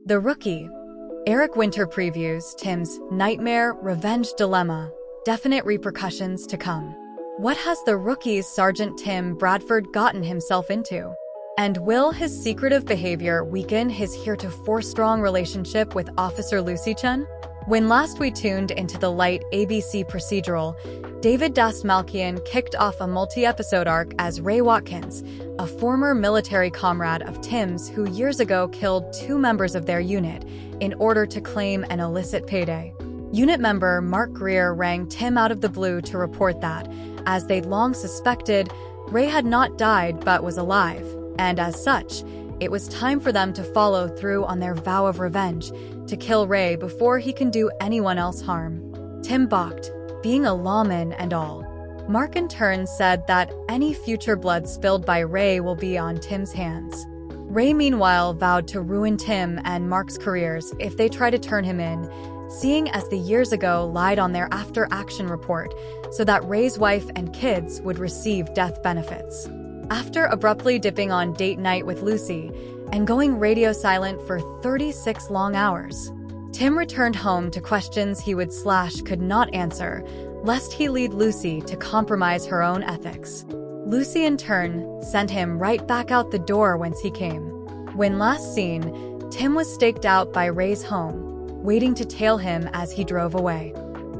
The Rookie. Eric Winter previews Tim's nightmare revenge dilemma. Definite repercussions to come. What has the Rookie's Sergeant Tim Bradford gotten himself into? And will his secretive behavior weaken his heretofore strong relationship with Officer Lucy Chen? When last we tuned into the light ABC procedural, David Dastmalchian kicked off a multi-episode arc as Ray Watkins, a former military comrade of Tim's who years ago killed 2 members of their unit in order to claim an illicit payday. Unit member Mark Greer rang Tim out of the blue to report that, as they'd long suspected, Ray had not died but was alive, and as such, it was time for them to follow through on their vow of revenge, to kill Ray before he can do anyone else harm. Tim balked, being a lawman and all. Mark in turn said that any future blood spilled by Ray will be on Tim's hands. Ray meanwhile vowed to ruin Tim and Mark's careers if they try to turn him in, seeing as the years ago lied on their after-action report so that Ray's wife and kids would receive death benefits. After abruptly dipping on date night with Lucy and going radio silent for 36 long hours, Tim returned home to questions he could not answer, lest he lead Lucy to compromise her own ethics. Lucy in turn sent him right back out the door whence he came. When last seen, Tim was staked out by Ray's home, waiting to tail him as he drove away.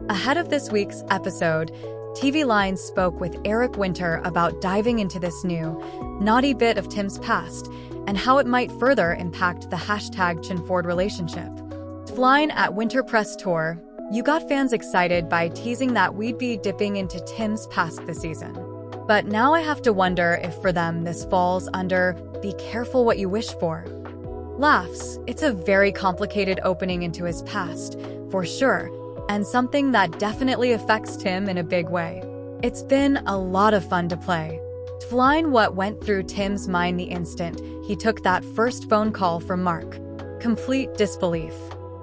Ahead of this week's episode, TV Line spoke with Eric Winter about diving into this new, naughty bit of Tim's past and how it might further impact the #ChenFord relationship. Flying at Winter Press Tour, you got fans excited by teasing that we'd be dipping into Tim's past this season. But now I have to wonder if for them this falls under be careful what you wish for. Laughs, it's a very complicated opening into his past, for sure, and something that definitely affects Tim in a big way. It's been a lot of fun to play. Flying what went through Tim's mind the instant he took that first phone call from Mark. Complete disbelief.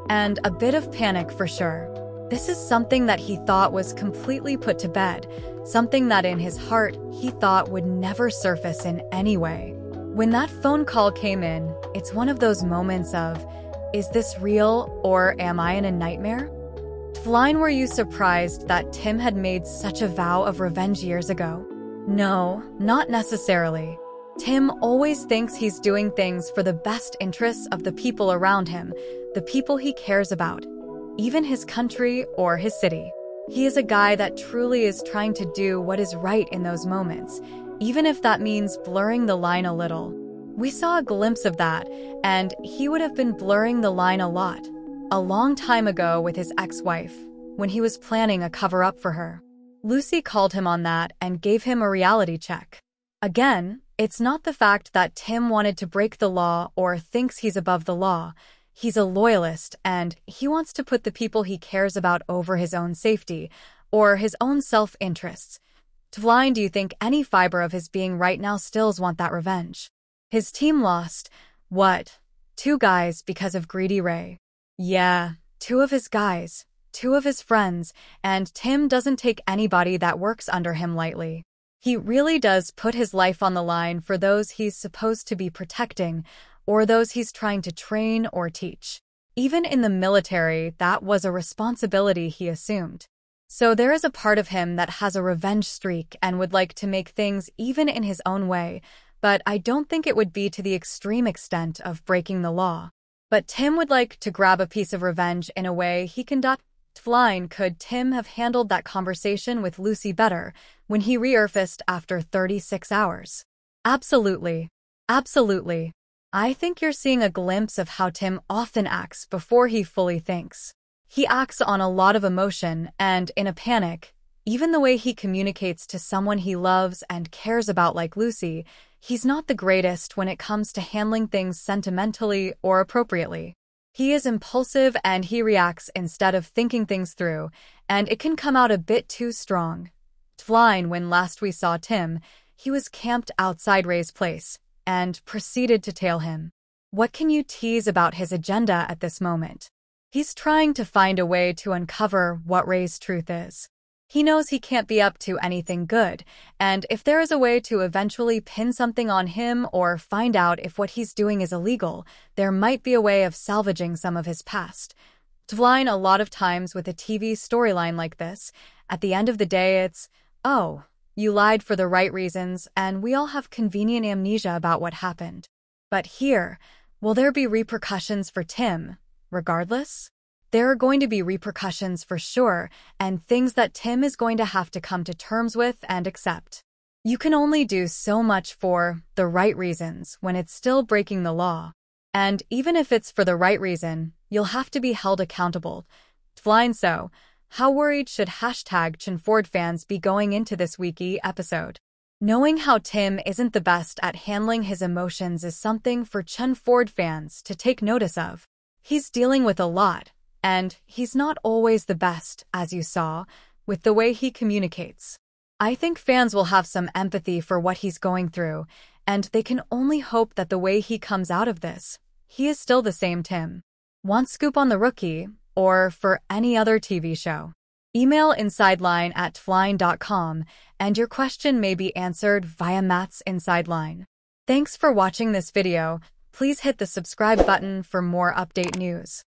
And a bit of panic for sure. This is something that he thought was completely put to bed, something that in his heart he thought would never surface in any way. When that phone call came in, it's one of those moments of, is this real or am I in a nightmare? Flying, were you surprised that Tim had made such a vow of revenge years ago? No, not necessarily. Tim always thinks he's doing things for the best interests of the people around him, the people he cares about, even his country or his city. He is a guy that truly is trying to do what is right in those moments, even if that means blurring the line a little. We saw a glimpse of that, and he would have been blurring the line a lot. A long time ago with his ex-wife, when he was planning a cover-up for her. Lucy called him on that and gave him a reality check. Again, it's not the fact that Tim wanted to break the law or thinks he's above the law. He's a loyalist and he wants to put the people he cares about over his own safety or his own self-interests. Tvline, do you think any fiber of his being right now stills want that revenge? His team lost, what? 2 guys because of greedy Ray. Yeah, 2 of his guys, 2 of his friends, and Tim doesn't take anybody that works under him lightly. He really does put his life on the line for those he's supposed to be protecting, or those he's trying to train or teach. Even in the military, that was a responsibility he assumed. So there is a part of him that has a revenge streak and would like to make things even in his own way, but I don't think it would be to the extreme extent of breaking the law. But Tim would like to grab a piece of revenge in a way he can. Flying, could Tim have handled that conversation with Lucy better when he resurfaced after 36 hours? Absolutely. Absolutely. I think you're seeing a glimpse of how Tim often acts before he fully thinks. He acts on a lot of emotion and in a panic. Even the way he communicates to someone he loves and cares about like Lucy, he's not the greatest when it comes to handling things sentimentally or appropriately. He is impulsive and he reacts instead of thinking things through, and it can come out a bit too strong. Flying, when last we saw Tim, he was camped outside Ray's place and proceeded to tail him. What can you tease about his agenda at this moment? He's trying to find a way to uncover what Ray's truth is. He knows he can't be up to anything good, and if there is a way to eventually pin something on him or find out if what he's doing is illegal, there might be a way of salvaging some of his past. Devline, a lot of times with a TV storyline like this, at the end of the day it's, oh, you lied for the right reasons, and we all have convenient amnesia about what happened. But here, will there be repercussions for Tim, regardless? There are going to be repercussions for sure, and things that Tim is going to have to come to terms with and accept. You can only do so much for the right reasons when it's still breaking the law. And even if it's for the right reason, you'll have to be held accountable. So, how worried should #ChinFord fans be going into this weekly episode? Knowing how Tim isn't the best at handling his emotions is something for ChinFord fans to take notice of. He's dealing with a lot, and he's not always the best, as you saw, with the way he communicates. I think fans will have some empathy for what he's going through, and they can only hope that the way he comes out of this, he is still the same Tim. Want scoop on The Rookie, or for any other TV show? Email insideline@flying.com, and your question may be answered via Matt's Inside Line. Thanks for watching this video. Please hit the subscribe button for more update news.